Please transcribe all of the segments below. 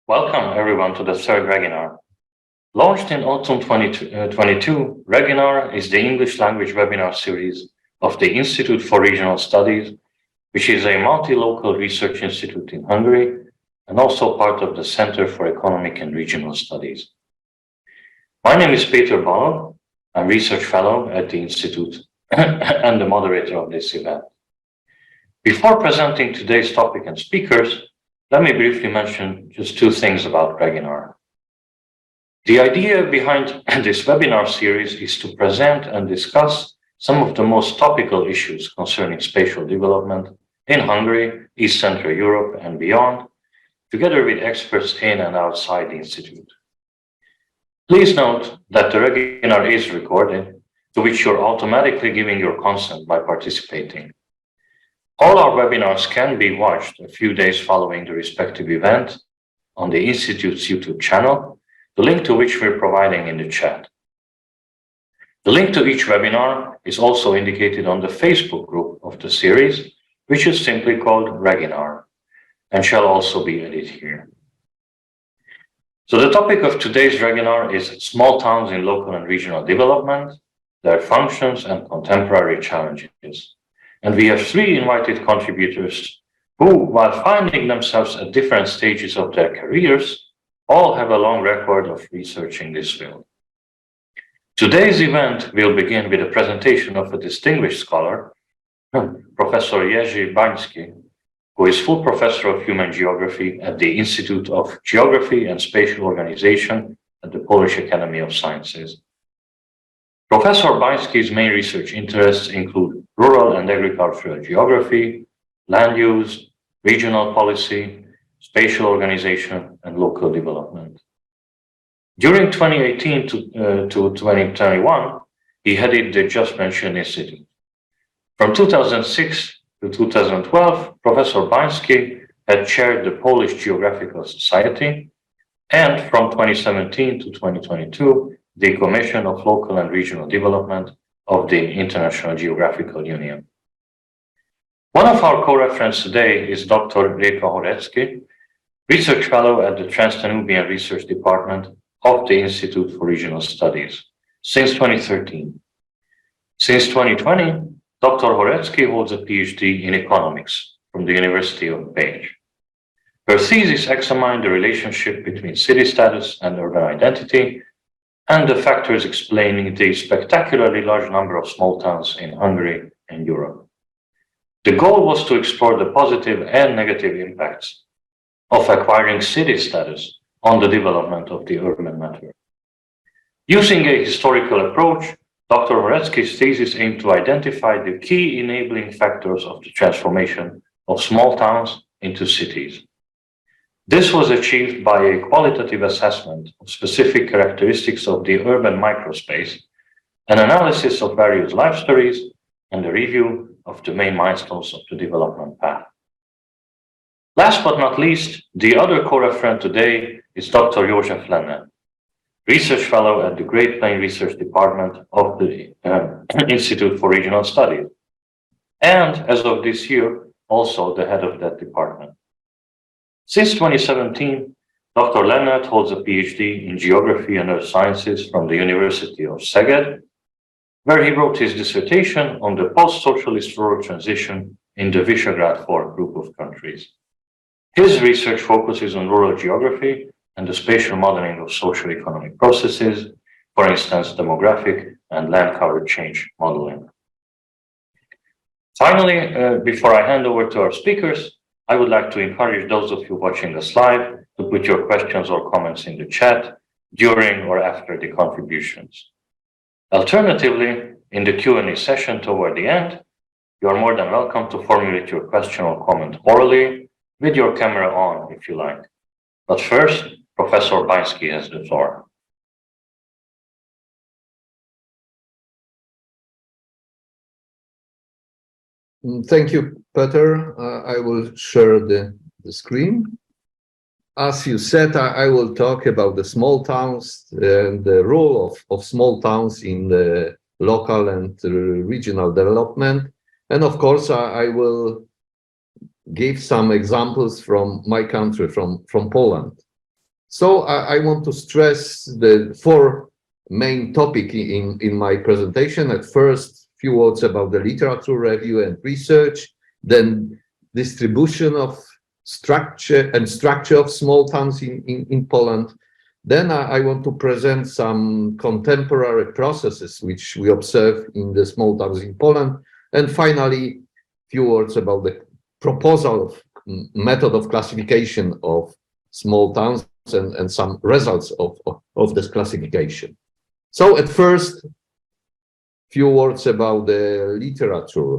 Welcome everyone to the third Reginar. Launched in autumn 2022, Reginar is the English language webinar series of the Institute for Regional Studies, which is a multi-local research institute in Hungary and also part of the Center for Economic and Regional Studies. My name is Péter Balogh. I'm research fellow at the Institute and the moderator of this event. Before presenting today's topic and speakers, let me briefly mention just two things about Reginar. The idea behind this webinar series is to present and discuss some of the most topical issues concerning spatial development in Hungary, East Central Europe, and beyond, together with experts in and outside the Institute. Please note that the Reginar is recorded, to which you're automatically giving your consent by participating. All our webinars can be watched a few days following the respective event on the Institute's YouTube channel, the link to which we're providing in the chat. The link to each webinar is also indicated on the Facebook group of the series, which is simply called Reginar, and shall also be added here. So the topic of today's Reginar is small towns in local and regional development, their functions and contemporary challenges. And we have three invited contributors who, while finding themselves at different stages of their careers, all have a long record of researching this field. Today's event will begin with a presentation of a distinguished scholar, Professor Jerzy Bański, who is full professor of human geography at the Institute of Geography and Spatial Organization at the Polish Academy of Sciences. Professor Bański's main research interests include rural and agricultural geography, land use, regional policy, spatial organization, and local development. During 2018 to 2021, he headed the just mentioned institute. From 2006 to 2012, Professor Bański had chaired the Polish Geographical Society, and from 2017 to 2022, the Commission of Local and Regional Development of the International Geographical Union. One of our co-referents today is Dr. Réka Horeczki, research fellow at the Trans-Danubian Research Department of the Institute for Regional Studies since 2013. Since 2020, Dr. Horeczki holds a PhD in economics from the University of Pécs. Her thesis examined the relationship between city status and urban identity and the factors explaining the spectacularly large number of small towns in Hungary and Europe. The goal was to explore the positive and negative impacts of acquiring city status on the development of the urban network. Using a historical approach, Dr. Horeczki's thesis aimed to identify the key enabling factors of the transformation of small towns into cities. This was achieved by a qualitative assessment of specific characteristics of the urban microspace, an analysis of various life stories, and a review of the main milestones of the development path. Last but not least, the other co-referent today is Dr. József Lennert, research fellow at the Great Plains Research Department of the Institute for Regional Studies, and as of this year, also the head of that department. Since 2017, Dr. Lennert holds a PhD in Geography and Earth Sciences from the University of Szeged, where he wrote his dissertation on the post-socialist rural transition in the Visegrad 4 group of countries. His research focuses on rural geography and the spatial modeling of socio-economic processes, for instance, demographic and land cover change modeling. Finally, before I hand over to our speakers, I would like to encourage those of you watching the slide to put your questions or comments in the chat during or after the contributions. Alternatively, in the Q&A session toward the end, you are more than welcome to formulate your question or comment orally with your camera on if you like. But first, Professor Bański has the floor. Thank you, Peter. I will share the screen. As you said, I will talk about the small towns and the role of small towns in the local and regional development. And of course, I will give some examples from my country, from Poland. So I want to stress the four main topics in my presentation. At first, few words about the literature review and research, then distribution of structure of small towns in Poland. Then I want to present some contemporary processes which we observe in the small towns in Poland. And finally, few words about the proposal of method of classification of small towns and some results of this classification. So at first, few words about the literature.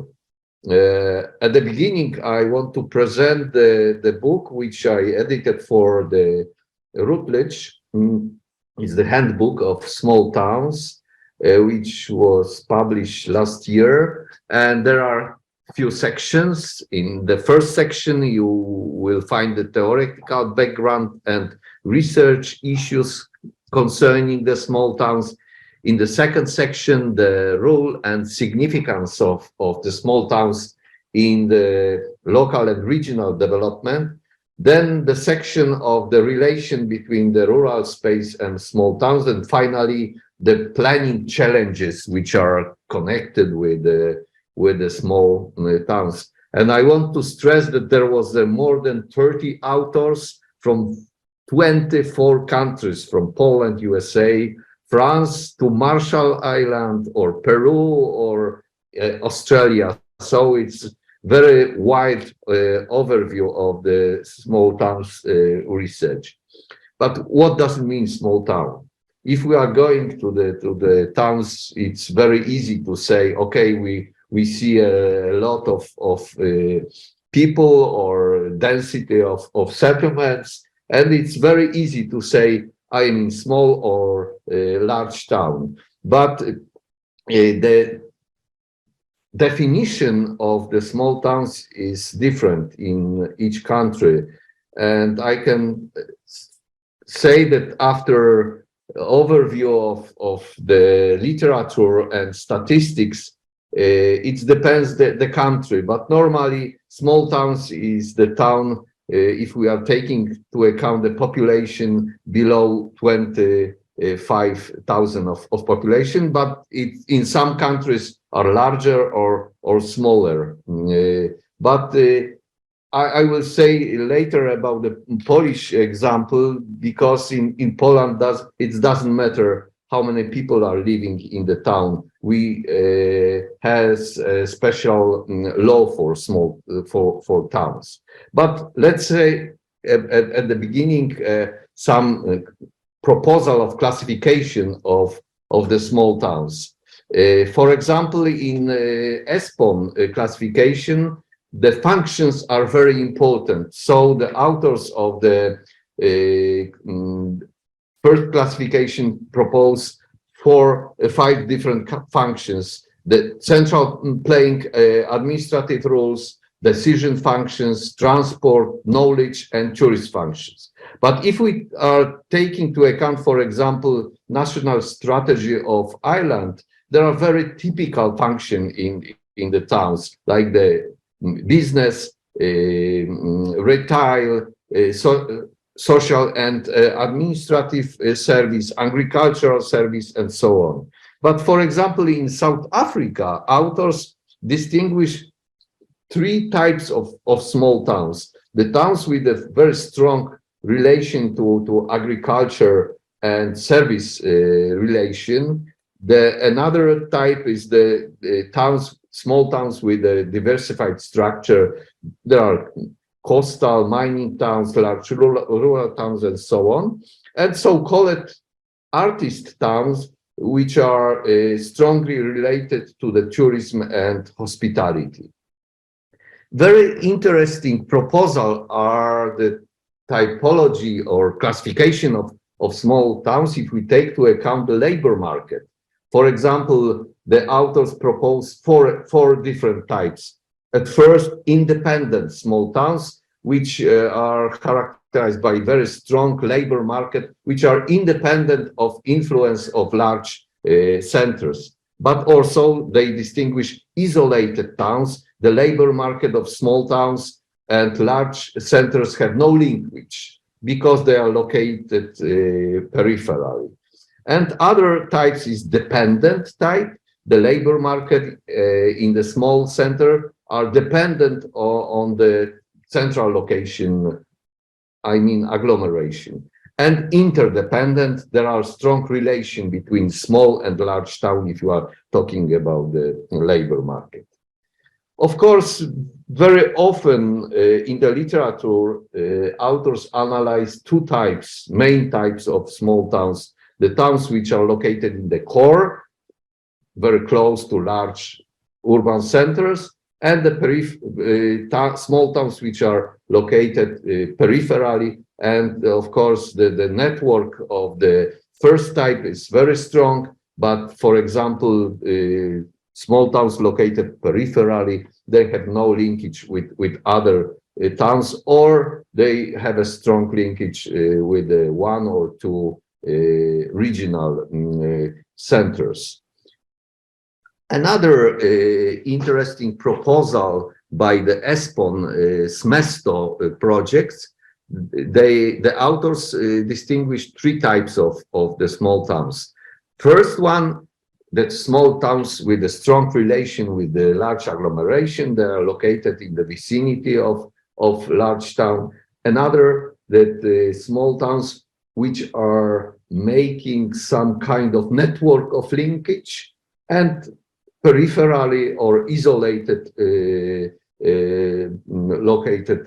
At the beginning, I want to present the book which I edited for the Routledge. It's the handbook of small towns, which was published last year. And there are few sections. In the first section, you will find the theoretical background and research issues concerning the small towns. In the second section, the role and significance of the small towns in the local and regional development. Then the section of the relation between the rural space and small towns. And finally, the planning challenges which are connected with the small towns. And I want to stress that there was more than 30 authors from 24 countries, from Poland, USA, France to Marshall Island or Peru or Australia. So it's very wide overview of the small towns research. But what does it mean, small town? If we are going to the towns, it's very easy to say, okay, we see a lot of people or density of settlements, and it's very easy to say I'm in small or large town. But the definition of the small towns is different in each country. And I can say that after overview of the literature and statistics, it depends the country, but normally small towns is the town if we are taking to account the population below 25,000 of population, but in some countries are larger or smaller. But I will say later about the Polish example, because in Poland it doesn't matter how many people are living in the town. We has a special law for for towns. But let's say at the beginning some proposal of classification of the small towns. For example, in ESPON classification, the functions are very important. So the authors of the first classification propose 5 different functions: the central playing administrative rules, decision functions, transport, knowledge, and tourist functions. But if we are taking into account, for example, national strategy of Ireland, there are very typical functions in the towns, like the business, retail, social and administrative service, agricultural service, and so on. But for example, in South Africa, authors distinguish 3 types of small towns: the towns with a very strong relation to agriculture and service relation. Another type is the small towns with a diversified structure. There are coastal mining towns, large rural towns, and so on, and so-called artist towns, which are strongly related to the tourism and hospitality. Very interesting proposal are the typology or classification of small towns if we take to account the labor market. For example, the authors propose four different types. At first, independent small towns, which are characterized by very strong labor market, which are independent of influence of large centers. But also they distinguish isolated towns. The labor market of small towns and large centers have no link because they are located peripherally. And other types is dependent type. The labor market in the small center are dependent on the central location, I mean agglomeration. And interdependent, there are strong relation between small and large town if you are talking about the labor market. Of course, very often in the literature, authors analyze two types, main types of small towns. The towns which are located in the core, very close to large urban centers, and the small towns which are located peripherally. And of course, the network of the first type is very strong, but for example, small towns located peripherally, they have no linkage with other towns, or they have a strong linkage with one or two regional centers. Another interesting proposal by the ESPON SMESTO project, the authors distinguished three types of the small towns. First one, that small towns with a strong relation with the large agglomeration, they are located in the vicinity of large town. Another, that small towns which are making some kind of network of linkage, and peripherally or isolated located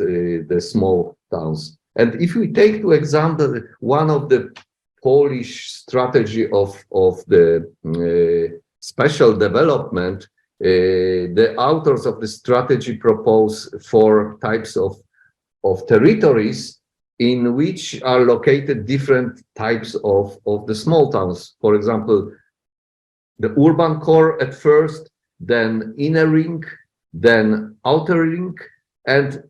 the small towns. And if we take to example one of the Polish strategy of the special development, the authors of the strategy propose 4 types of territories in which are located different types of the small towns. For example, the urban core at first, then inner ring, then outer ring, and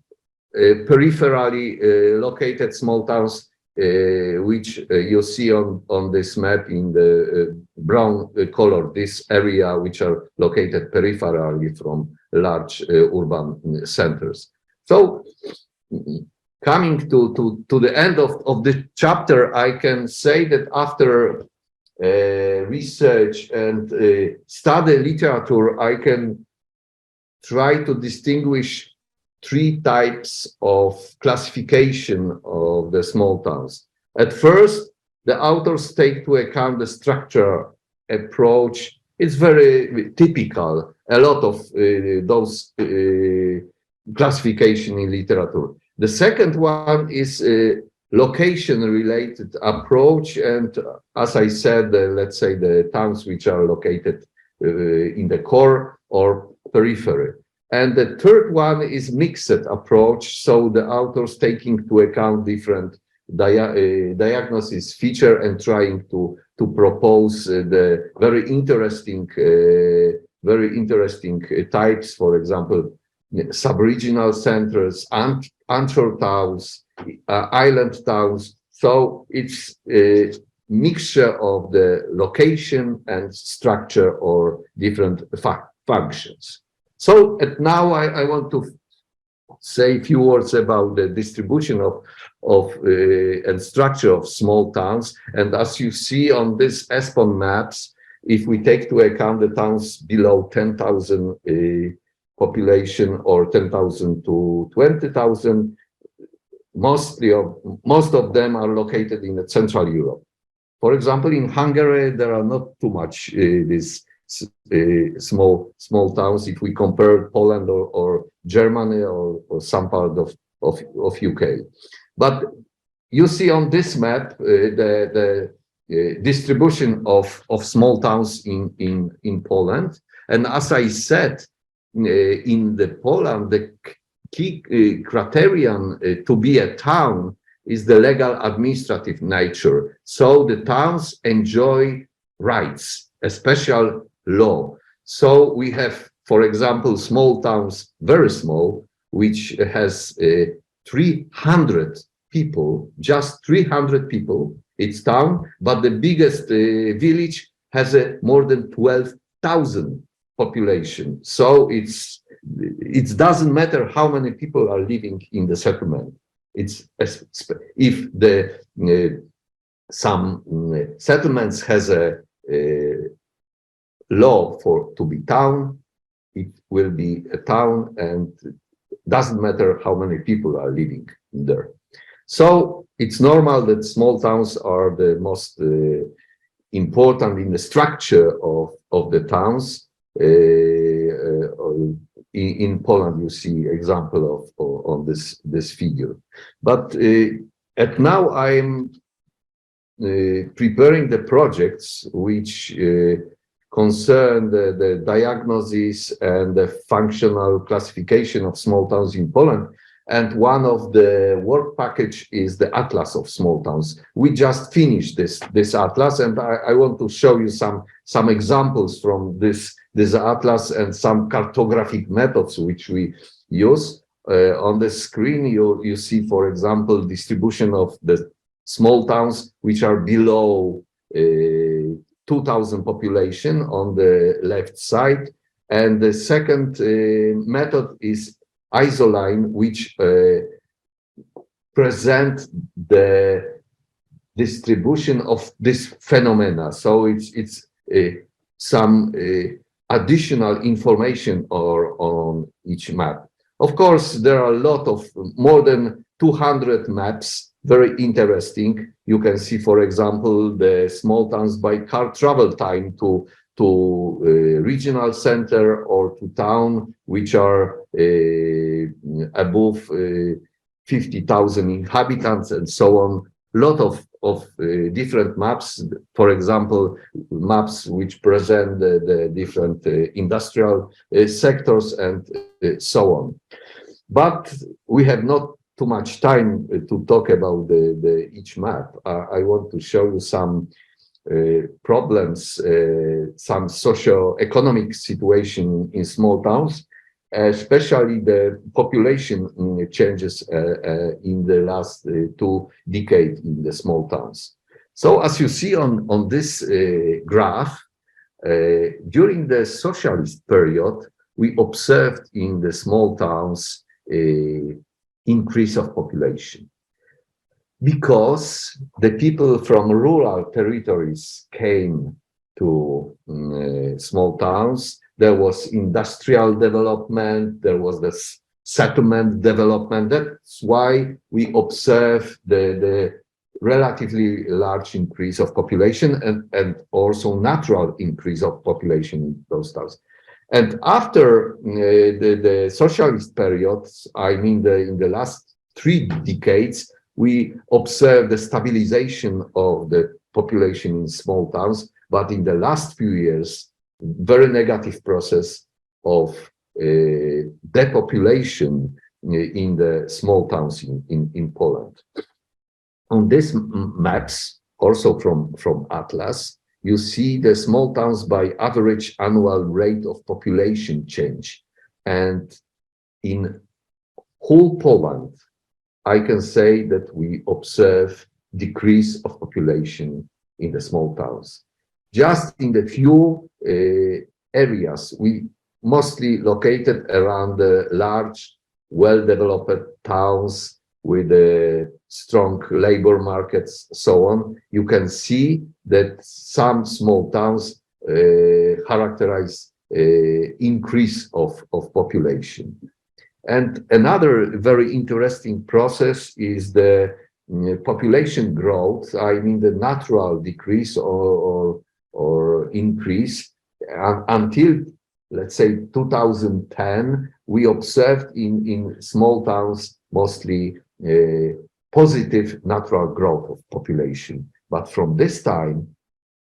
peripherally located small towns, which you see on this map in the brown color, this area which are located peripherally from large urban centers. So coming to the end of the chapter, I can say that after research and study literature, I can try to distinguish 3 types of classification of the small towns. At first, the authors take to account the structure approach. It's very typical, a lot of those classification in literature. The second one is location-related approach, and as I said, let's say the towns which are located in the core or periphery. And the third one is mixed approach, so the authors taking into account different diagnosis feature and trying to propose the very interesting types, for example, sub-regional centers, anchor towns, island towns. So it's a mixture of the location and structure or different functions. So now I want to say a few words about the distribution of and structure of small towns. And as you see on this ESPON maps, if we take to account the towns below 10,000 population or 10,000 to 20,000, most of them are located in Central Europe. For example, in Hungary, there are not too much these small towns if we compare Poland or Germany or some part of UK. But you see on this map the distribution of small towns in Poland. And as I said, in Poland, the key criterion to be a town is the legal administrative nature. So the towns enjoy rights, a special law. So we have, for example, small towns, very small, which has 300 people, just 300 people, it's town, but the biggest village has more than 12,000 population. So it doesn't matter how many people are living in the settlement. if the some settlements has a law for to be town, it will be a town, and doesn't matter how many people are living there. So it's normal that small towns are the most important in the structure of the towns. In Poland, you see example of on this figure. But at now I'm preparing the projects which concern the diagnosis and the functional classification of small towns in Poland. And one of the work package is the Atlas of Small Towns. We just finished this Atlas, and I want to show you some examples from this Atlas and some cartographic methods which we use. On the screen, you see, for example, distribution of the small towns which are below 2,000 population on the left side. And the second method is isoline, which present the distribution of this phenomena. So it's some additional information on each map. Of course, there are a lot of more than 200 maps, very interesting. You can see, for example, the small towns by car travel time to regional center or to town which are above 50,000 inhabitants and so on. Lot of different maps, for example, maps which present the different industrial sectors and so on. But we have not too much time to talk about each map. I want to show you some problems, some socio-economic situation in small towns, especially the population changes in the last 2 decades in the small towns. So as you see on this graph, during the socialist period, we observed in the small towns increase of population, because the people from rural territories came to small towns. There was industrial development, there was the settlement development. That's why we observe the relatively large increase of population and also natural increase of population in those towns. And after the socialist periods, I mean in the last 3 decades, we observe the stabilization of the population in small towns, but in the last few years, very negative process of depopulation in the small towns in Poland. On these maps, also from Atlas, you see the small towns by average annual rate of population change. And in whole Poland, I can say that we observe decrease of population in the small towns. Just in the few areas, we mostly located around the large, well-developed towns with strong labor markets, so on. You can see that some small towns characterize increase of population. And another very interesting process is the population growth. I mean the natural decrease or increase until, let's say, 2010. We observed in small towns mostly positive natural growth of population. But from this time,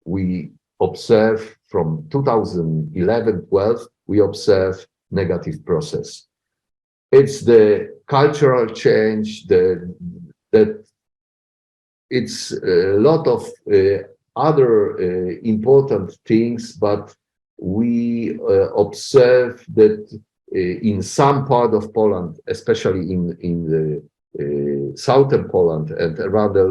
we observe from 2011-12, we observe negative process. It's the cultural change, that it's a lot of other important things, but we observe that in some part of Poland, especially in the southern Poland and around the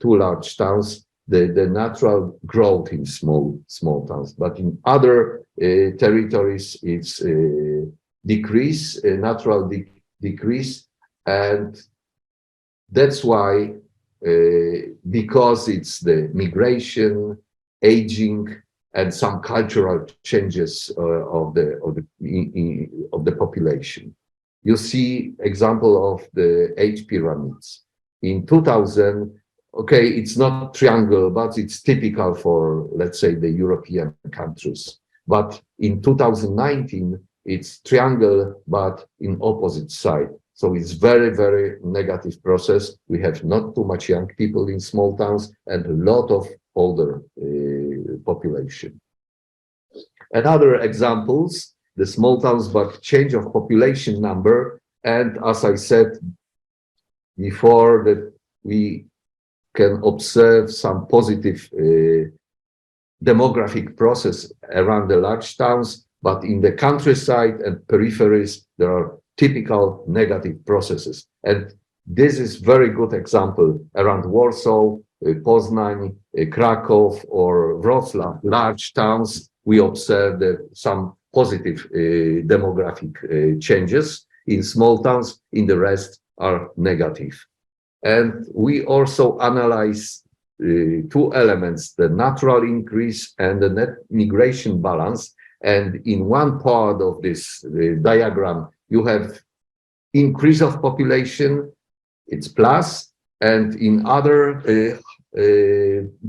2 large towns, the natural growth in small towns. But in other territories, it's decrease, natural decrease, and That's why, because it's the migration, aging, and some cultural changes of the population. You see example of the age pyramids. In 2000, okay, it's not triangle, but it's typical for, let's say, the European countries. But in 2019, it's triangle, but in opposite side. So it's very, very negative process. We have not too much young people in small towns and a lot of older population. And other examples, the small towns, but change of population number. And as I said before, that we can observe some positive demographic process around the large towns, but in the countryside and peripheries, there are typical negative processes. And this is very good example around Warsaw, Poznań, Krakow, or Wrocław, large towns. We observe that some positive demographic changes. In small towns, in the rest are negative. And we also analyze two elements, the natural increase and the net migration balance. And in one part of this diagram, you have increase of population, it's plus, and in other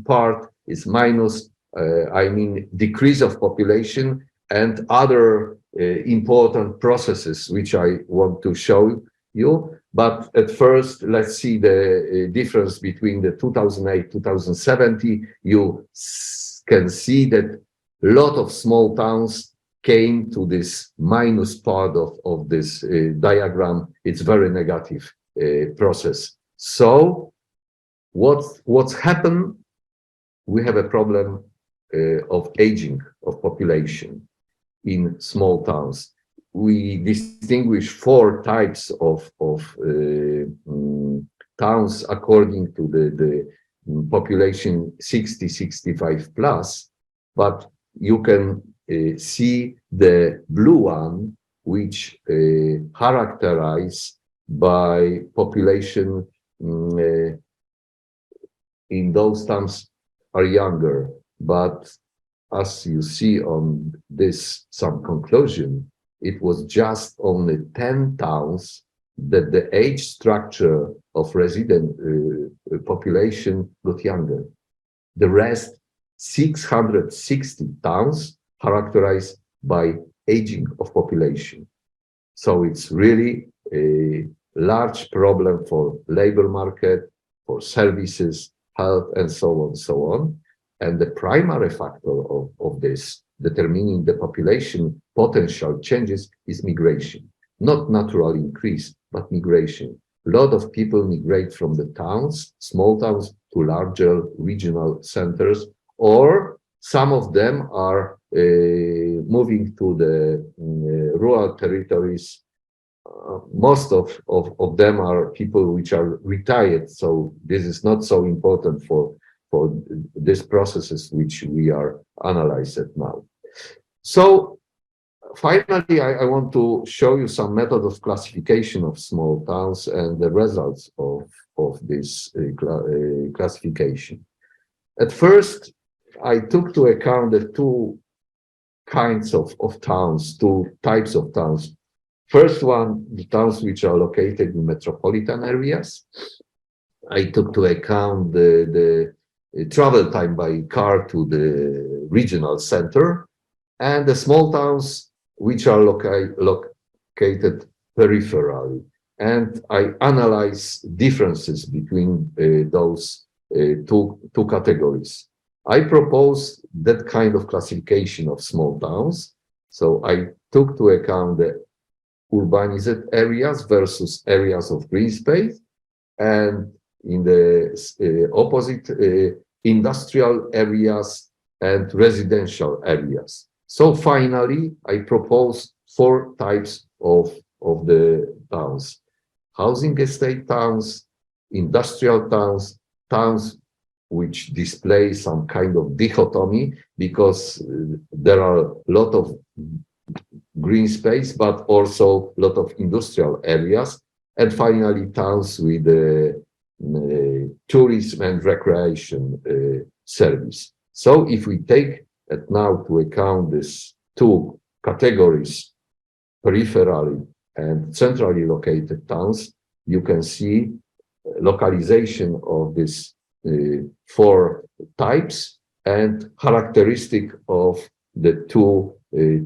part is minus, I mean decrease of population and other important processes which I want to show you. But at first, let's see the difference between the 2008-2070. You can see that a lot of small towns came to this minus part of this diagram. It's very negative process. So what's happened? We have a problem of aging of population in small towns. We distinguish four types of towns according to the population 60-65 plus, but you can see the blue one, which characterized by population in those towns are younger. But as you see on this, some conclusion, it was just only 10 towns that the age structure of resident population got younger. The rest, 660 towns characterized by aging of population. So it's really a large problem for labor market, for services, health, and so on. And the primary factor of this determining the population potential changes is migration, not natural increase, but migration. A lot of people migrate from the towns, small towns, to larger regional centers, or some of them are moving to the rural territories. Most of them are people which are retired, so this is not so important for these processes which we are analyzing now. So finally, I want to show you some method of classification of small towns and the results of this classification. At first, I took to account the two kinds of towns, two types of towns. First one, the towns which are located in metropolitan areas. I took to account the travel time by car to the regional center, and the small towns which are located peripherally. And I analyze differences between those two categories. I propose that kind of classification of small towns. So I took to account the urbanized areas versus areas of green space, and in the opposite, industrial areas and residential areas. So finally, I propose four types of the towns: housing estate towns, industrial towns, towns which display some kind of dichotomy because there are a lot of green space, but also a lot of industrial areas, and finally towns with tourism and recreation service. So if we take it now to account these two categories, peripherally and centrally located towns, you can see localization of these four types and characteristic of the two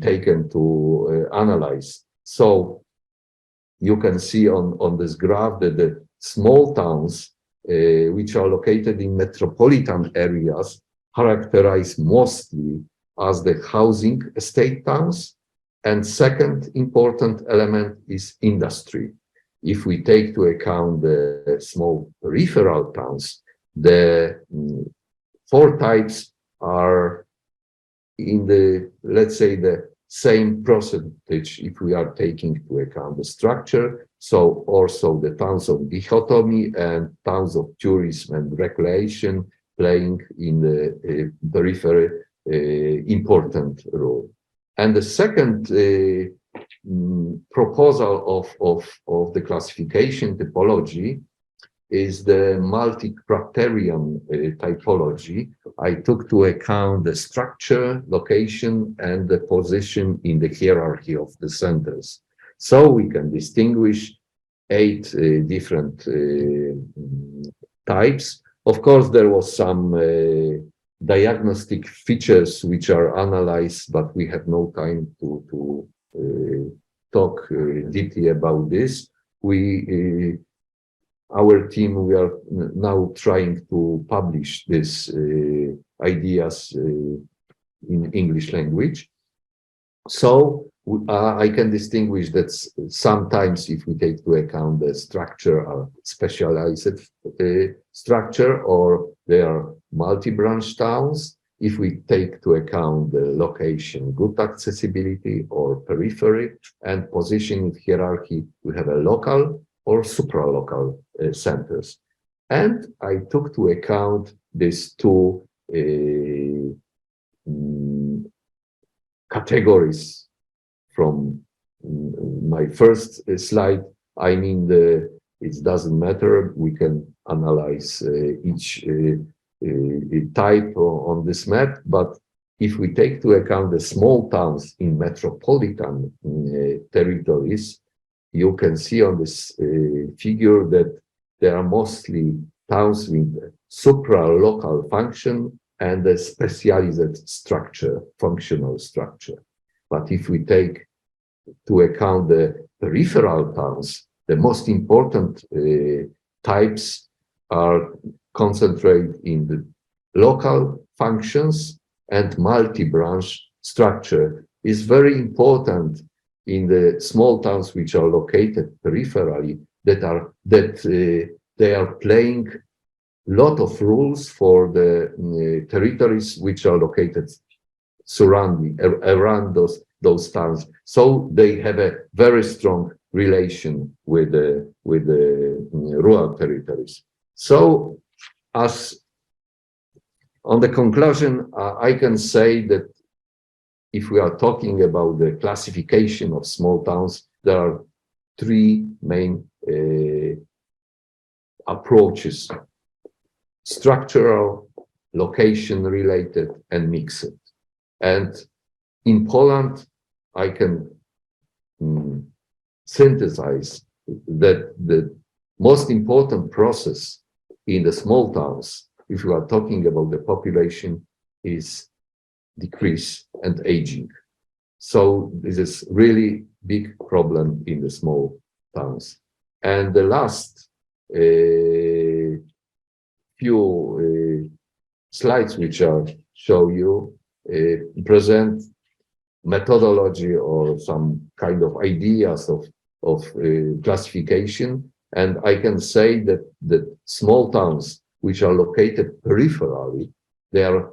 taken to analyze. So you can see on this graph that the small towns, which are located in metropolitan areas, characterized mostly as the housing estate towns. And second important element is industry. If we take to account the small peripheral towns, the four types are in the, let's say, the same percentage if we are taking into account the structure. So also the towns of dichotomy and towns of tourism and recreation playing in the periphery important role. And the second proposal of the classification typology is the multi-criterion typology. I took to account the structure, location, and the position in the hierarchy of the centers. So we can distinguish 8 different types. Of course, there was some diagnostic features which are analyzed, but we have no time to talk deeply about this. Our team, we are now trying to publish these ideas in English language. So I can distinguish that sometimes if we take into account the structure or specialized structure, or they are multi-branch towns. If we take into account the location, good accessibility or periphery, and positioning hierarchy, we have a local or supralocal centers. And I took to account these two categories from my first slide. I mean, it doesn't matter. We can analyze each type on this map, but if we take to account the small towns in metropolitan territories, you can see on this figure that there are mostly towns with supra-local function and a specialized structure, functional structure. But if we take to account the peripheral towns, the most important types are concentrated in the local functions, and multi-branch structure is very important in the small towns which are located peripherally, they are playing a lot of roles for the territories which are located surrounding around those towns. So they have a very strong relation with the rural territories. So as on the conclusion, I can say that if we are talking about the classification of small towns, there are 3 main approaches: structural, location related, and mixed. And in Poland, I can synthesize that the most important process in the small towns, if we are talking about the population, is decrease and aging. So this is really big problem in the small towns. And the last few slides which I show you present methodology or some kind of ideas of classification. And I can say that the small towns which are located peripherally, they are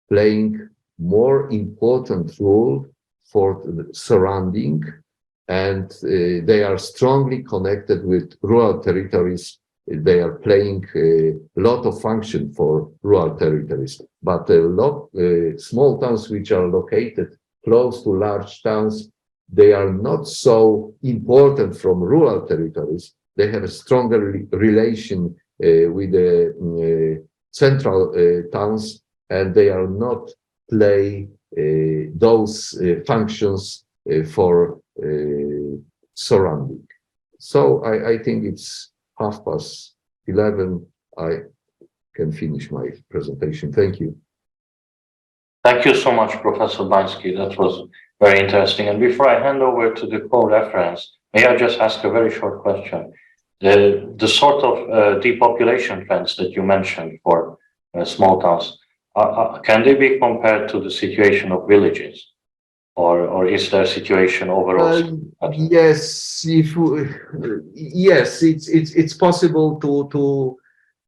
playing more important role for the surrounding, and they are strongly connected with rural territories. They are playing a lot of function for rural territories, but small towns which are located close to large towns, they are not so important from rural territories, they have a stronger relation with the central towns, and they are not play those functions for surrounding. So I think it's 11:30. I can finish my presentation. Thank you. Thank you so much, Professor Bański. That was very interesting. And before I hand over to the co-reference, may I just ask a very short question? The sort of depopulation trends that you mentioned for small towns, can they be compared to the situation of villages? Or is their situation overall? Yes, yes, it's possible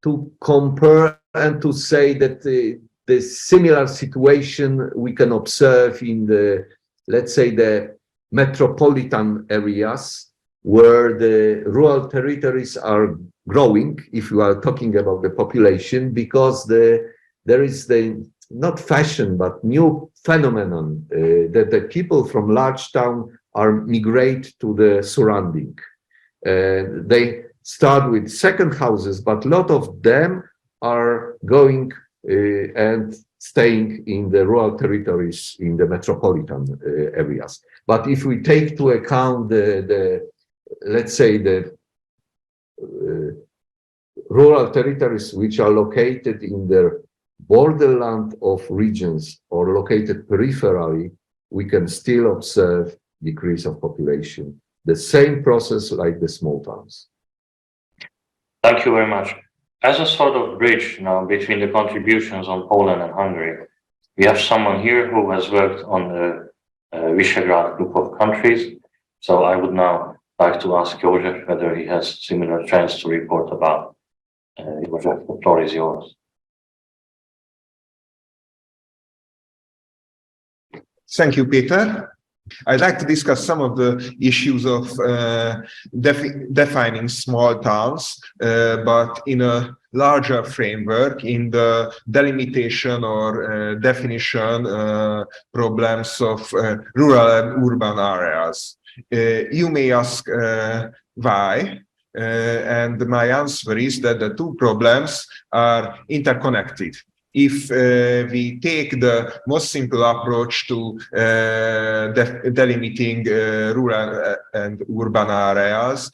to compare and to say that the similar situation we can observe in the, let's say, the metropolitan areas where the rural territories are growing, if you are talking about the population, because there is the not fashion but new phenomenon that the people from large town are migrate to the surrounding. They start with second houses, but a lot of them are going and staying in the rural territories in the metropolitan areas. But if we take to account the let's say the rural territories which are located in the borderland of regions or located peripherally, we can still observe decrease of population. The same process like the small towns. Thank you very much. As a sort of bridge now between the contributions on Poland and Hungary, we have someone here who has worked on the Visegrad group of countries. So I would now like to ask József whether he has similar trends to report about. József, the floor is yours. Thank you, Péter. I'd like to discuss some of the issues of defining small towns, but in a larger framework, in the delimitation or definition problems of rural and urban areas. You may ask why, and my answer is that the two problems are interconnected. If we take the most simple approach to delimiting rural and urban areas,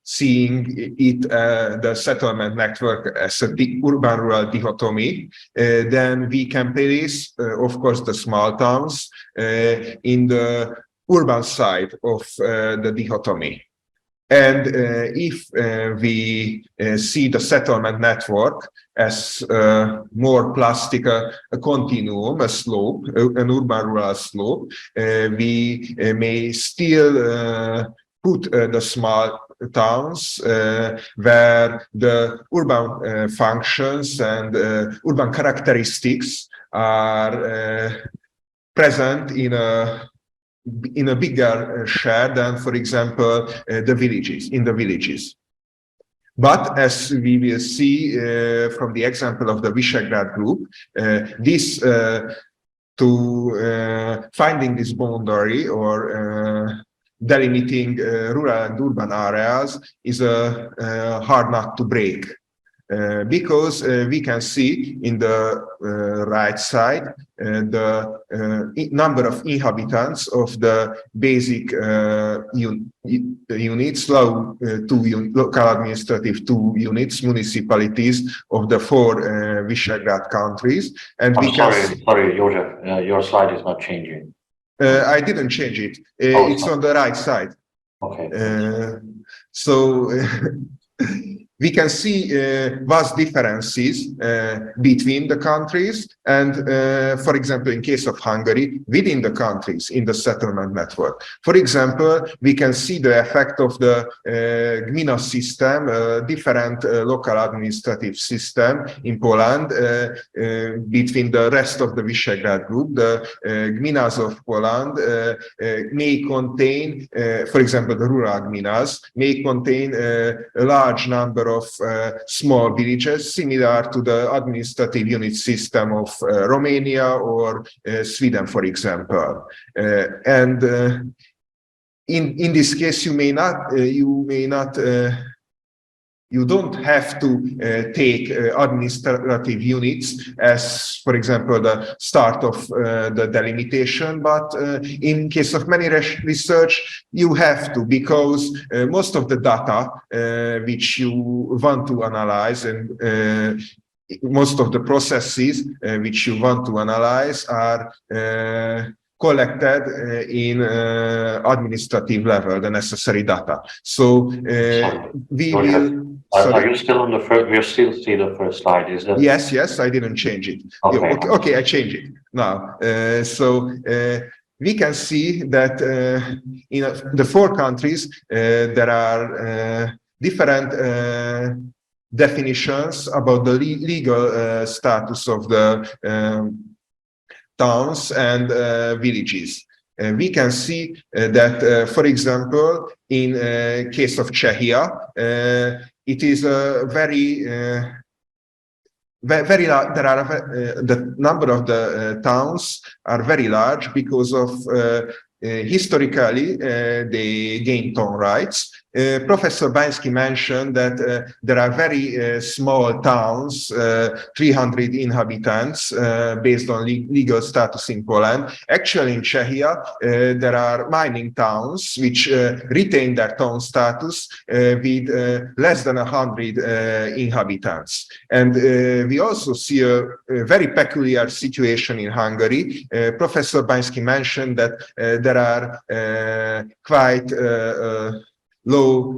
seeing it the settlement network as a urban-rural dichotomy, then we can place, of course, the small towns in the urban side of the dichotomy. And if we see the settlement network as more plastic, a continuum, a slope, an urban-rural slope, we may still put the small towns where the urban functions and urban characteristics are present in a bigger share than, for example, the villages. But as we will see from the example of the Visegrad group, this finding this boundary or delimiting rural and urban areas is a hard nut to break. Because we can see in the right side the number of inhabitants of the basic units, local administrative units, municipalities of the 4 Visegrad countries. And sorry, József, your slide is not changing. I didn't change it. It's on the right side. Okay. So we can see vast differences between the countries and, for example, in case of Hungary, within the countries in the settlement network. For example, we can see the effect of the gmina system, different local administrative system in Poland between the rest of the Visegrad group. The gminas of Poland may contain, for example, the rural gminas may contain a large number of small villages, similar to the administrative unit system of Romania or Sweden, for example. And in this case, you don't have to take administrative units as, for example, the start of the delimitation, but in case of many research, you have to, because most of the data which you want to analyze and most of the processes which you want to analyze are collected in administrative level, the necessary data. So we will. Are you still on the first? We still see the first slide. Is that? Yes, I didn't change it. Okay, okay, I change it now. We can see that in the 4 countries there are different definitions about the legal status of the towns and villages. We can see that, for example, in case of Czechia, it is a very large. The number of the towns are very large because of historically they gained town rights. Professor Bański mentioned that there are very small towns, 300 inhabitants, based on legal status in Poland. Actually, in Czechia, there are mining towns which retain their town status with less than 100 inhabitants. And we also see a very peculiar situation in Hungary. Professor Bański mentioned that there are quite low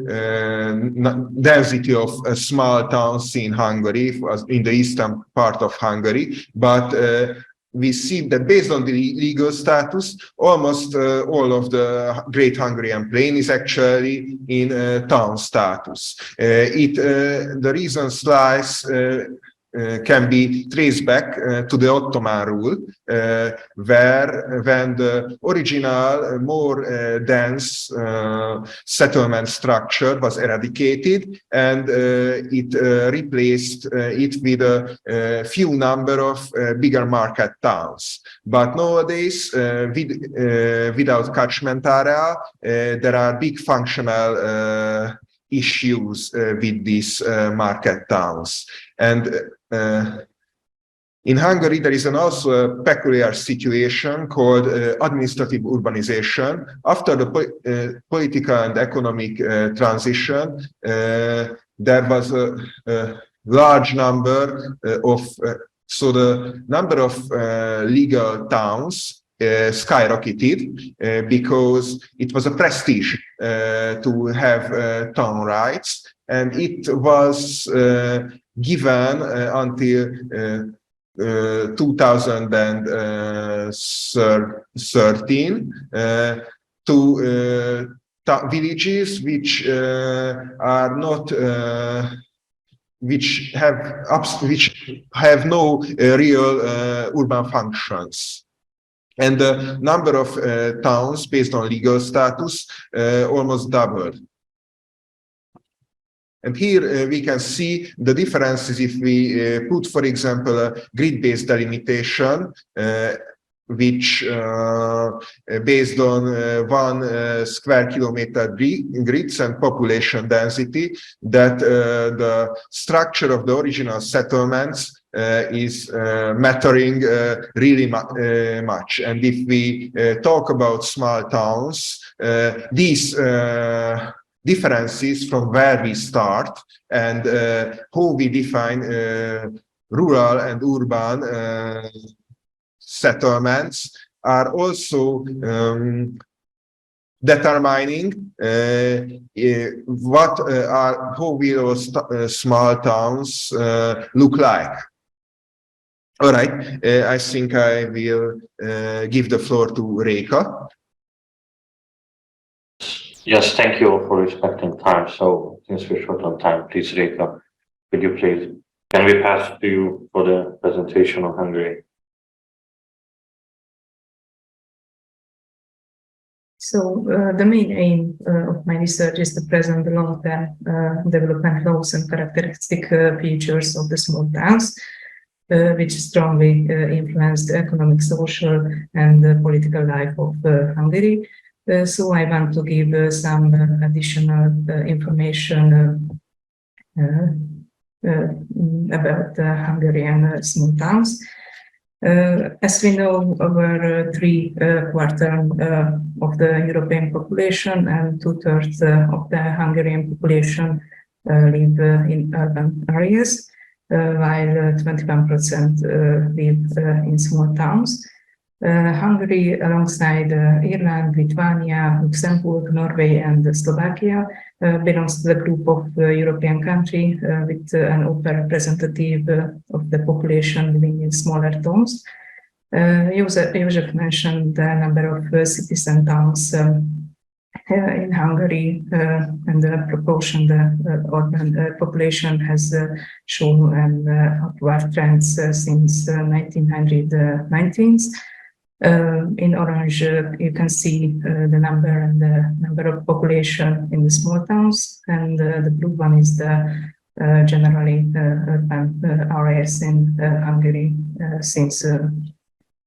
density of small towns in Hungary, in the eastern part of Hungary, but we see that based on the legal status, almost all of the Great Hungarian Plain is actually in town status. The reasons lies can be traced back to the Ottoman rule, where when the original, more dense settlement structure was eradicated, and it replaced it with a few number of bigger market towns. But nowadays, without catchment area, there are big functional issues with these market towns. And in Hungary, there is also a peculiar situation called administrative urbanization. After the political and economic transition, there was a large number of, so the number of legal towns skyrocketed because it was a prestige to have town rights, and it was given until 2013 to villages which are not which have no real urban functions. And the number of towns based on legal status almost doubled. And here we can see the differences if we put, for example, a grid-based delimitation, which based on 1 square kilometer grids and population density, that the structure of the original settlements is mattering really much. And if we talk about small towns, these differences from where we start and how we define rural and urban settlements are also determining how will small towns look like. All right, I think I will give the floor to Réka. Yes, thank you for respecting time. So since we're short on time, please, Réka, could you please, can we pass to you for the presentation on Hungary? So the main aim of my research is to present the long-term development laws and characteristic features of the small towns, which strongly influence the economic, social, and political life of Hungary. So I want to give some additional information about Hungarian small towns. As we know, over 3/4 of the European population and 2/3 of the Hungarian population live in urban areas, while 21% live in small towns. Hungary, alongside Ireland, Lithuania, Luxembourg, Norway, and Slovakia, belongs to the group of European countries with an overrepresentative of the population living in smaller towns. József mentioned the number of cities and towns in Hungary, and the proportion the urban population has shown an upward trend since 1990s. In orange, you can see the number and the number of population in the small towns, and the blue one is the generally urban areas in Hungary since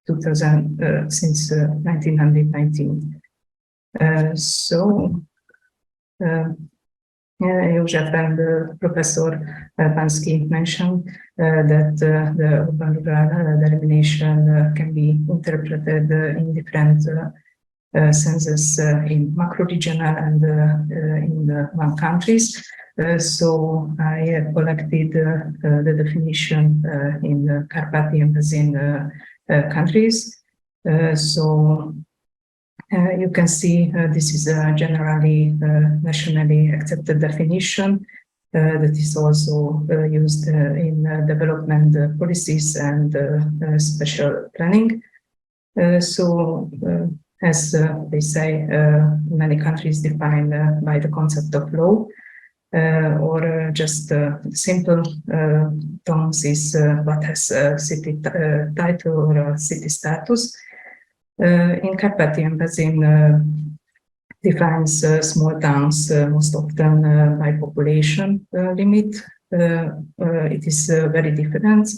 1919. József and Professor Bański mentioned that the urban-rural delineation can be interpreted in different senses in macro-regional and in one countries. So I collected the definition in the Carpathian Basin countries. You can see this is a generally nationally accepted definition that is also used in development policies and special planning. As they say, many countries define by the concept of law, or just simple terms is what has a city title or a city status. In Carpathian Basin defines small towns most often by population limit. It is very different,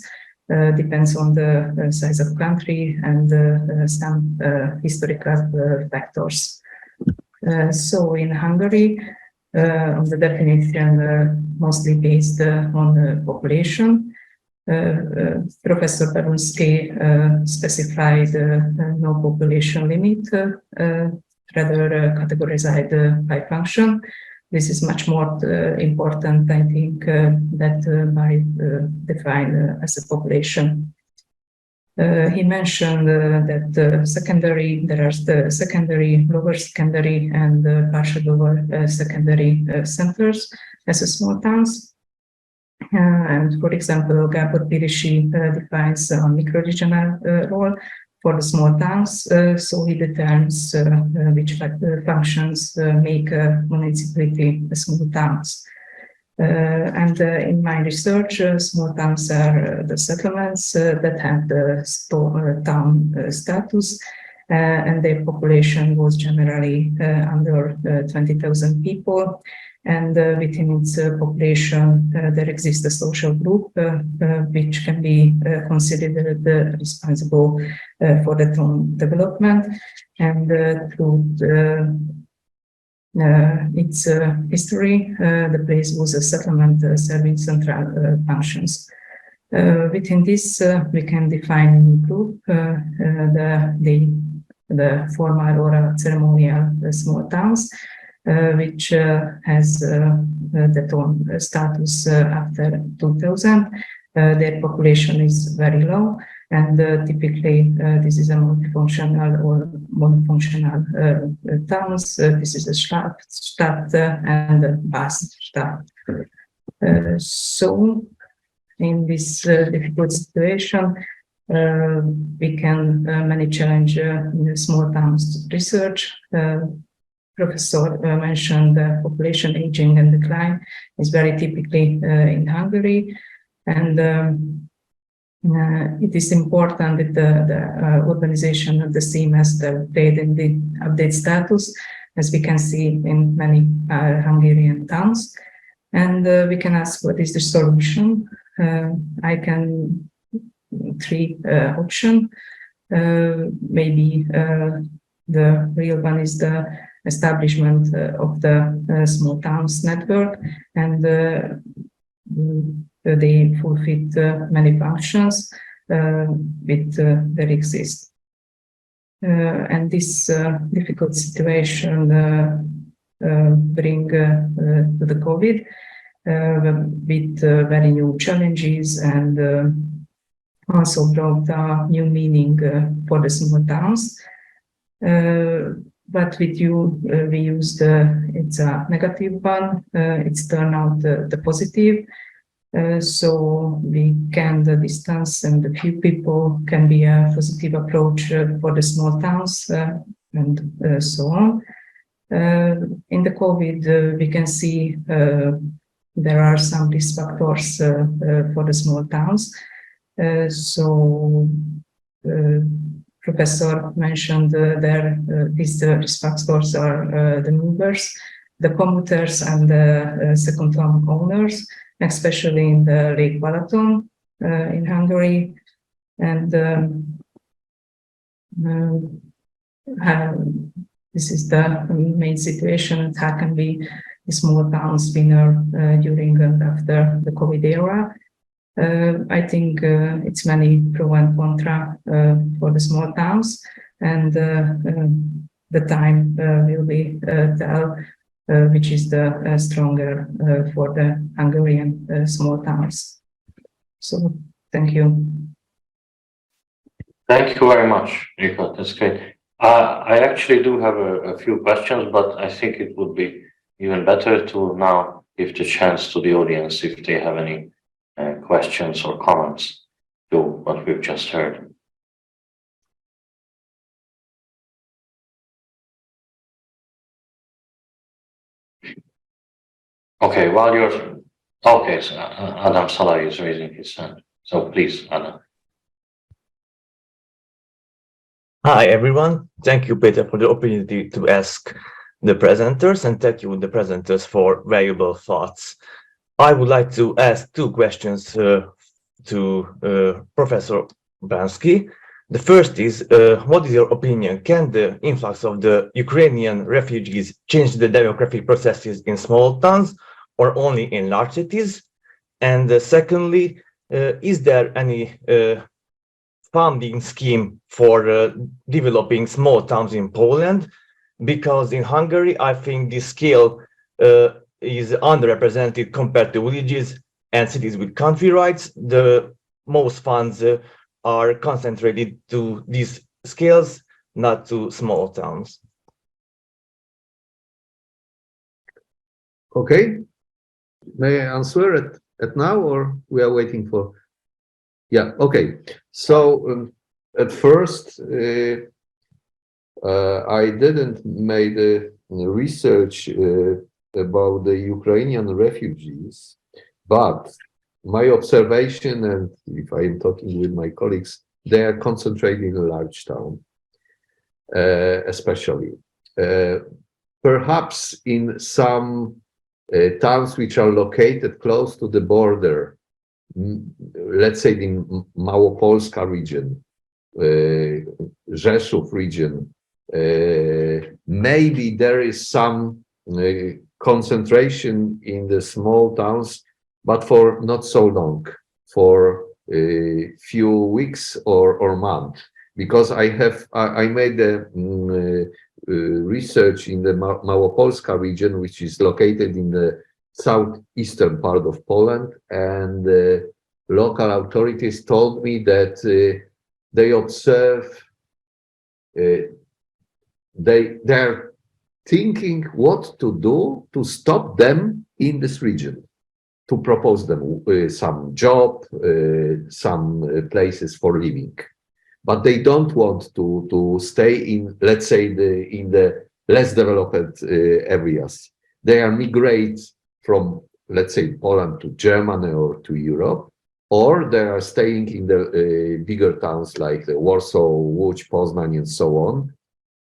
depends on the size of country and some historical factors. So in Hungary, on the definition mostly based on population. Professor Bański specified no population limit, rather categorized by function. This is much more important, I think, that by define as a population. He mentioned that there are the secondary, lower secondary, and partial lower secondary centers as a small towns. And for example, Gábor Pirisi defines a micro-regional role for the small towns, so he determines which functions make a municipality small towns. And in my research, small towns are the settlements that have the town status, and their population was generally under 20,000 people. And within its population, there exists a social group which can be considered responsible for the town development. And through its history, the place was a settlement serving central functions. Within this, we can define a new group, the formal or ceremonial small towns, which has the town status after 2000. Their population is very low, and typically this is a multifunctional or monofunctional towns. This is a Stadt and a Bas-Stadt. So in this difficult situation, we can manage challenge in the small towns research. Professor mentioned population aging and decline is very typically in Hungary, and it is important that the urbanization of the same as the update status, as we can see in many Hungarian towns. And we can ask, what is the solution? I can three options. Maybe The real one is the establishment of the small towns network, and they fulfill many functions which there exist. And this difficult situation bring to the COVID with very new challenges, and also brought a new meaning for the small towns. But with you, we used it's a negative one. It's turned out the positive. So we can the distance and the few people can be a positive approach for the small towns and so on. In the COVID, we can see there are some risk factors for the small towns. So Professor mentioned there these risk factors are the movers, the commuters, and the second home owners, especially in the Lake Balaton in Hungary. And this is the main situation. How can be the small towns winner during and after the COVID era? I think it's many pro and contra for the small towns, and the time will be tell which is the stronger for the Hungarian small towns. So thank you. Thank you very much, Réka. That's great. I actually do have a few questions, but I think it would be even better to now give the chance to the audience if they have any questions or comments to what we've just heard. Okay, while you're okay, so Adam Salai is raising his hand. So please, Adam. Hi, everyone. Thank you, Péter, for the opportunity to ask the presenters, and thank you, the presenters, for valuable thoughts. I would like to ask two questions to Professor Bański. The first is, what is your opinion? Can the influx of the Ukrainian refugees change the demographic processes in small towns or only in large cities? And secondly, is there any funding scheme for developing small towns in Poland? Because in Hungary, I think this scale is underrepresented compared to villages and cities with country rights. The most funds are concentrated to these scales, not to small towns. Okay. May I answer it now, or we are waiting for? Yeah, okay. So at first, I didn't make the research about the Ukrainian refugees, but my observation, and if I am talking with my colleagues, they are concentrated in a large town, especially. Perhaps in some towns which are located close to the border, let's say in Małopolska region, Rzeszów region, maybe there is some concentration in the small towns, but for not so long, for a few weeks or month, because I made a research in the Małopolska region, which is located in the southeastern part of Poland, and local authorities told me that they observe, they're thinking what to do to stop them in this region, to propose them some job, some places for living. But they don't want to stay in, let's say, in the less developed areas. They are migrate from, let's say, Poland to Germany or to Europe, or they are staying in the bigger towns like Warsaw, Łódź, Poznań, and so on.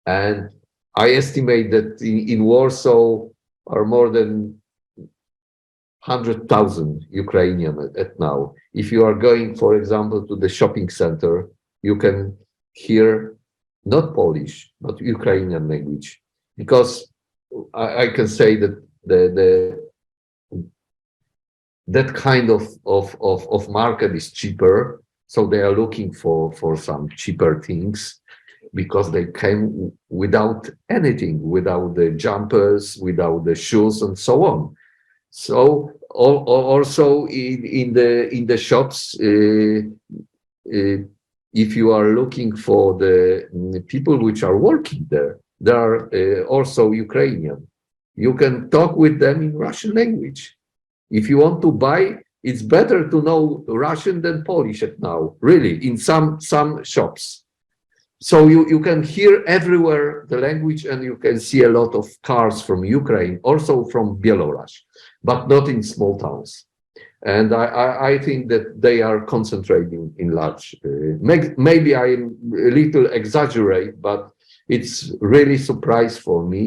And I estimate that in Warsaw are more than 100,000 Ukrainians at now. If you are going, for example, to the shopping center, you can hear not Polish, but Ukrainian language, because I can say that that kind of market is cheaper, so they are looking for some cheaper things, because they came without anything, without the jumpers, without the shoes, and so on. So also in the shops, if you are looking for the people which are working there, they are also Ukrainian. You can talk with them in Russian language. If you want to buy, it's better to know Russian than Polish at now, really, in some shops. So you can hear everywhere the language, and you can see a lot of cars from Ukraine, also from Belarus, but not in small towns. And I think that they are concentrating in large. Maybe I am a little exaggerate, but it's really surprise for me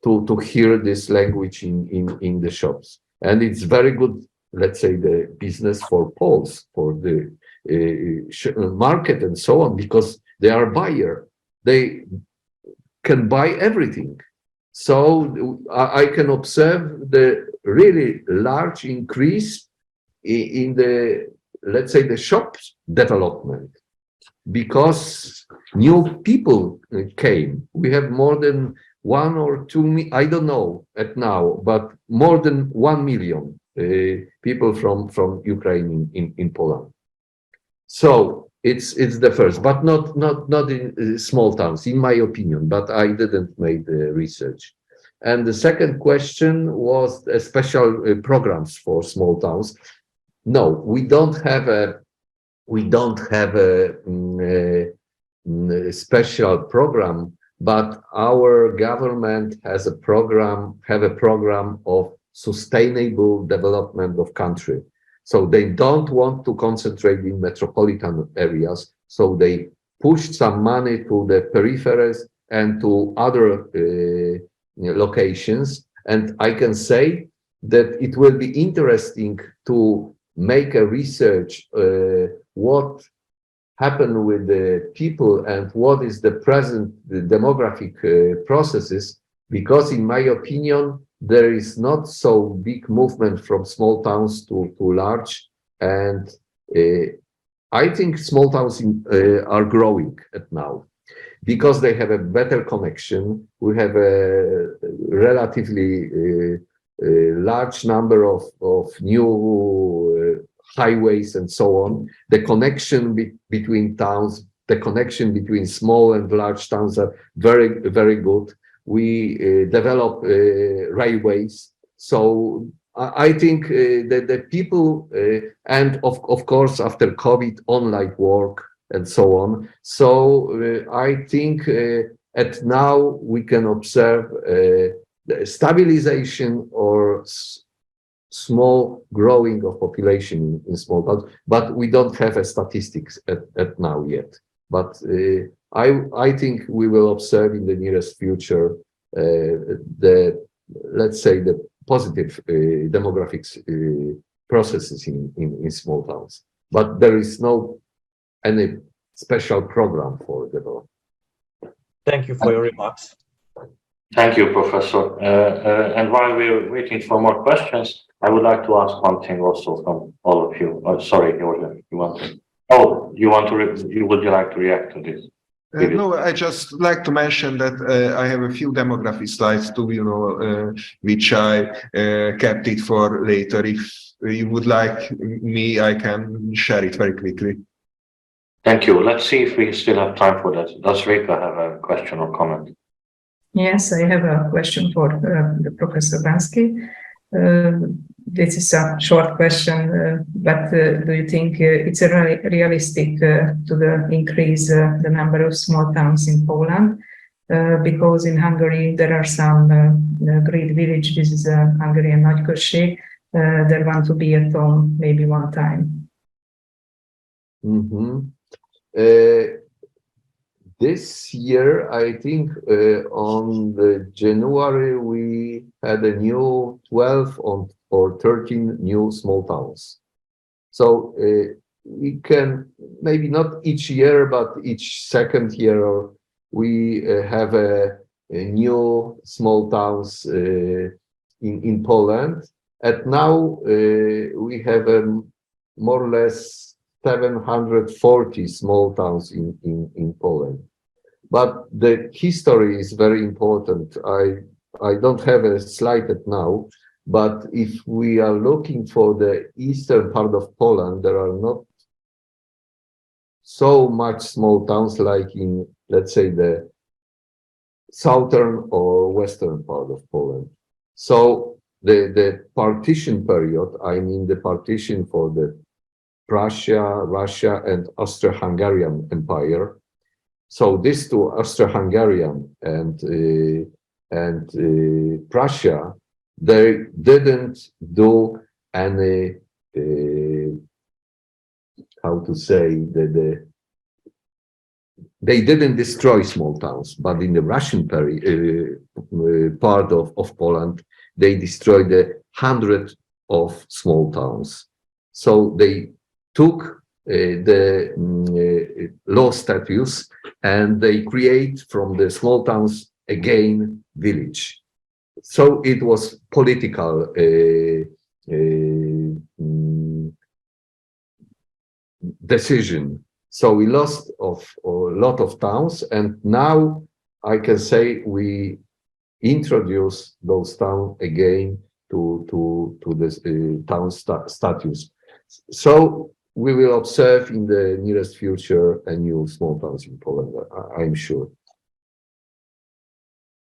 to hear this language in the shops. And it's very good, let's say, the business for Poles, for the market and so on, because they are buyer. They can buy everything. So I can observe the really large increase in the, let's say, the shops development, because new people came. We have more than 1 or 2, I don't know at now, but more than 1 million people from Ukraine in Poland. So it's the first, but not in small towns, in my opinion. But I didn't make the research. And the second question was special programs for small towns. No, we don't have a special program, but our government has a program of sustainable development of country. So they don't want to concentrate in metropolitan areas. So they push some money to the peripheries and to other locations. And I can say that it will be interesting to make a research what happened with the people and what is the present demographic processes, because in my opinion, there is not so big movement from small towns to large. And I think small towns are growing at now because they have a better connection. We have a relatively large number of new highways and so on. The connection between towns, the connection between small and large towns are very, very good. We develop railways. So I think that the people, and of course, after COVID, online work and so on. So I think at now we can observe the stabilization or small growing of population in small towns, but we don't have a statistics at now yet. But I think we will observe in the nearest future let's say the positive demographics processes in small towns. But there is no any special program for development. Thank you for your remarks. Thank you, Professor. And while we're waiting for more questions, I would like to ask one thing also from all of you. Oh, sorry, József, you want to? Oh, would you like to react to this? No, I just like to mention that I have a few demography slides too, which I kept it for later. If you would like me, I can share it very quickly. Thank you. Let's see if we still have time for that. Does Réka have a question or comment? Yes, I have a question for the Professor Bański. This is a short question, but do you think it's realistic to increase the number of small towns in Poland? Because in Hungary there are some great villages. This is Hungarian nagyközség. They want to be at home maybe one time. Mm-hmm. This year, I think on the January, we had a new 12 or 13 new small towns. So we can, maybe not each year, but each second year or we have a new small towns in Poland, and now we have more or less 740 small towns in Poland. But the history is very important. I don't have a slide now, but if we are looking for the eastern part of Poland, there are not so much small towns like in, let's say, the southern or western part of Poland. So the partition period, I mean the partition for the Prussia, Russia, and Austro-Hungarian Empire. So these two, Austro-Hungarian and Prussia, they didn't do any how to say they didn't destroy small towns, but in the Russian part of Poland, they destroyed 100 of small towns. So they took the law statutes and they create from the small towns again village. So it was political decision. So we lost a lot of towns, and now I can say we introduce those towns again to this town status. So we will observe in the nearest future a new small towns in Poland, I'm sure.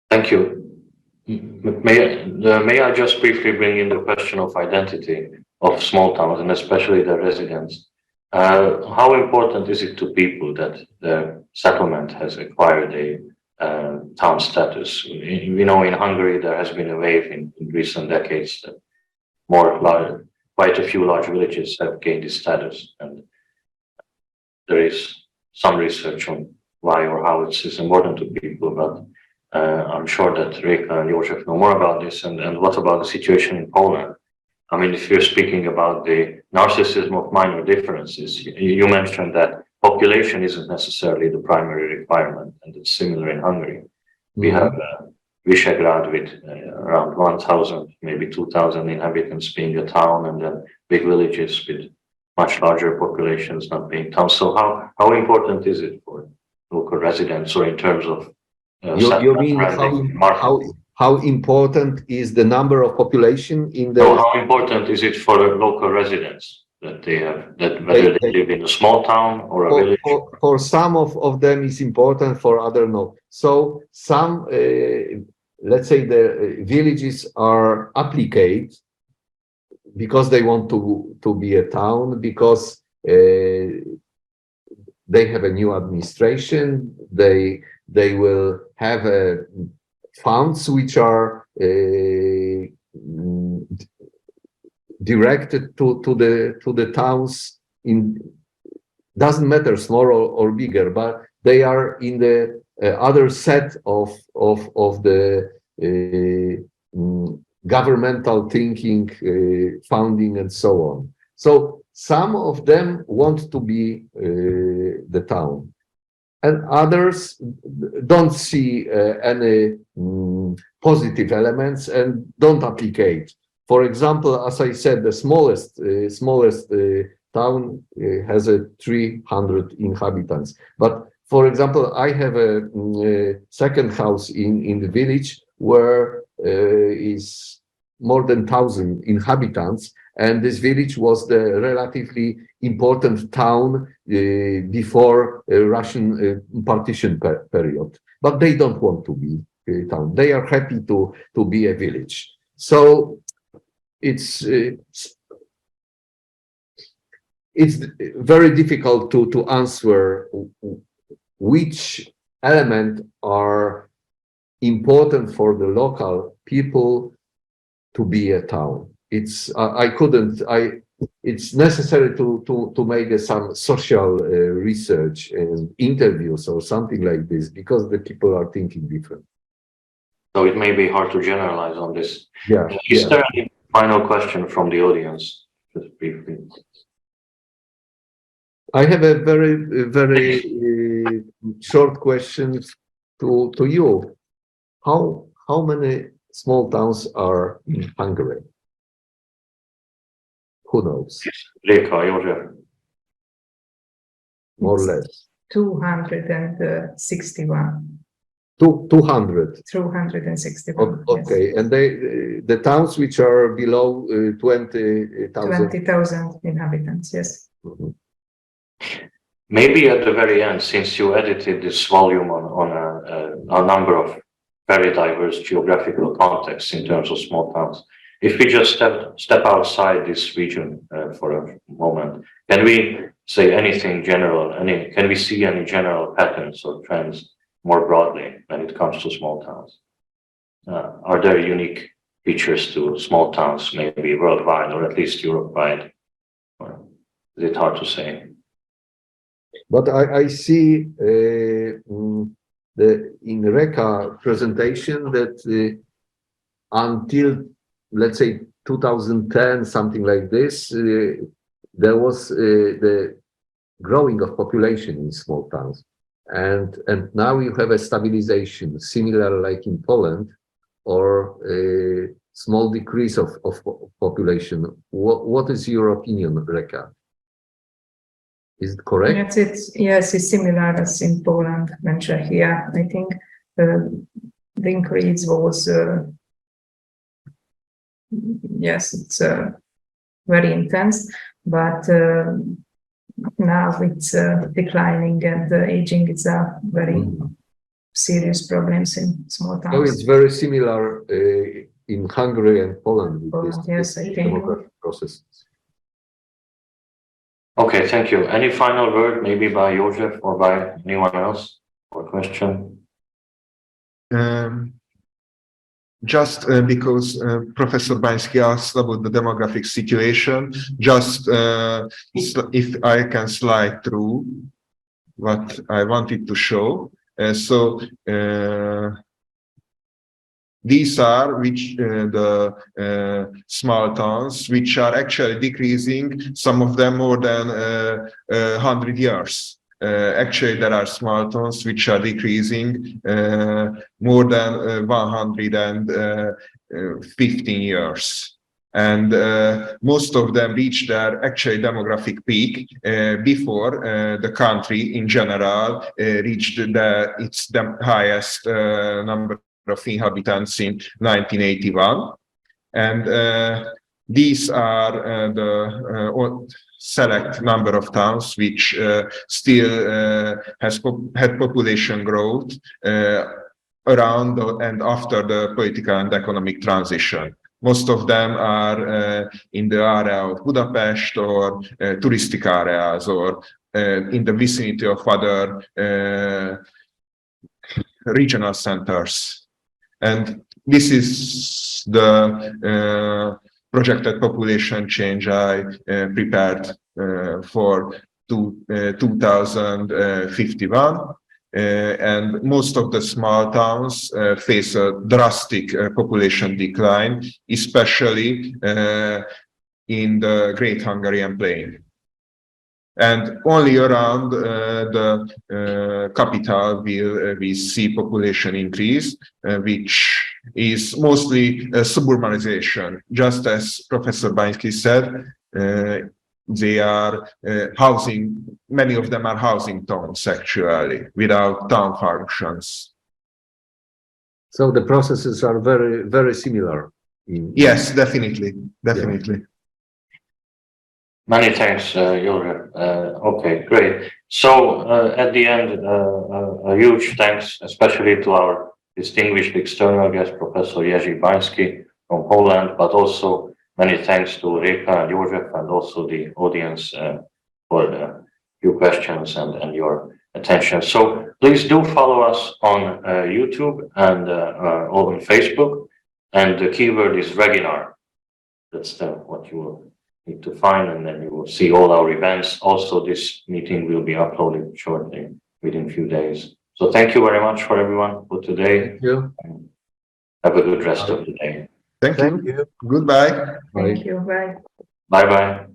Thank you. May I just briefly bring in the question of identity of small towns and especially the residents? How important is it to people that the settlement has acquired a town status? We know in Hungary there has been a wave in recent decades that quite a few large villages have gained this status, and there is some research on why or how it's important to people, but I'm sure that Réka and József know more about this. And what about the situation in Poland? I mean, if you're speaking about the narcissism of minor differences, you mentioned that population isn't necessarily the primary requirement, and it's similar in Hungary. We have Visegrad with around 1,000, maybe 2,000 inhabitants being a town, and then big villages with much larger populations not being towns. So how important is it for local residents, or in terms of you mean how important is the number of population in the? No, how important is it for the local residents that they have, that whether they live in a small town or a village? For some of them is important, for other no. So some, let's say the villages are applicate because they want to be a town, because they have a new administration, they will have funds which are directed to the towns. In doesn't matter small or bigger, but they are in the other set of the governmental thinking, founding, and so on. So some of them want to be the town, and others don't see any positive elements and don't applicate. For example, as I said, the smallest town has 300 inhabitants. But for example, I have a second house in the village where is more than 1,000 inhabitants, and this village was the relatively important town before Russian partition period. But they don't want to be a town. They are happy to be a village. So it's very difficult to answer which element are important for the local people to be a town. It's it's necessary to make some social research and interviews or something like this, because the people are thinking different. So it may be hard to generalize on this. Yeah. Is there any final question from the audience? Just briefly. I have a very short question to you. How many small towns are in Hungary? Who knows? Réka, József. More or less. 261. 200. 261. Okay, and the towns which are below 20,000. 20,000 inhabitants, yes. Mhm. Maybe at the very end, since you edited this volume on a number of very diverse geographical contexts in terms of small towns, if we just step outside this region for a moment, can we say anything general? Can we see any general patterns or trends more broadly when it comes to small towns? Are there unique features to small towns, maybe worldwide or at least Europe-wide? Or is it hard to say? But I see in Réka presentation that until, let's say, 2010, something like this, there was the growing of population in small towns. And now you have a stabilization, similar like in Poland, or a small decrease of population. What is your opinion, Réka? Is it correct? Yes, it's similar as in Poland and Czechia. I think the increase was, yes, it's very intense, but now it's declining, and aging is a very serious problems in small towns. So it's very similar in Hungary and Poland. Yes, I think. Demographic process. Okay, thank you. Any final word, maybe by József or by anyone else, or question? Just because Professor Bański asked about the demographic situation, just if I can slide through what I wanted to show. These are the small towns which are actually decreasing, some of them more than 100 years. Actually, there are small towns which are decreasing more than 115 years. And most of them reach their actual demographic peak before the country in general reached its highest number of inhabitants in 1981. And these are the select number of towns which still had population growth around and after the political and economic transition. Most of them are in the area of Budapest or touristic areas, or in the vicinity of other regional centers. And this is the projected population change I prepared for 2051. And most of the small towns face a drastic population decline, especially in the Great Hungarian Plain. And only around the capital will we see population increase, which is mostly suburbanization. Just as Professor Bański said, they are many of them are housing towns actually, without town functions. So the processes are very, very similar. Yes, definitely. Yeah. Many thanks, József. Okay, great. So at the end, a huge thanks, especially to our distinguished external guest, Professor Jerzy Bański from Poland, but also many thanks to Réka and József, and also the audience for the few questions and your attention. So please do follow us on YouTube and on Facebook, and the keyword is Reginar. That's what you will need to find, and then you will see all our events. Also, this meeting will be uploaded shortly, within a few days. So thank you very much for everyone for today. Thank you. Have a good rest of the day. Thank you. Goodbye. Thank you. Bye. Bye-bye.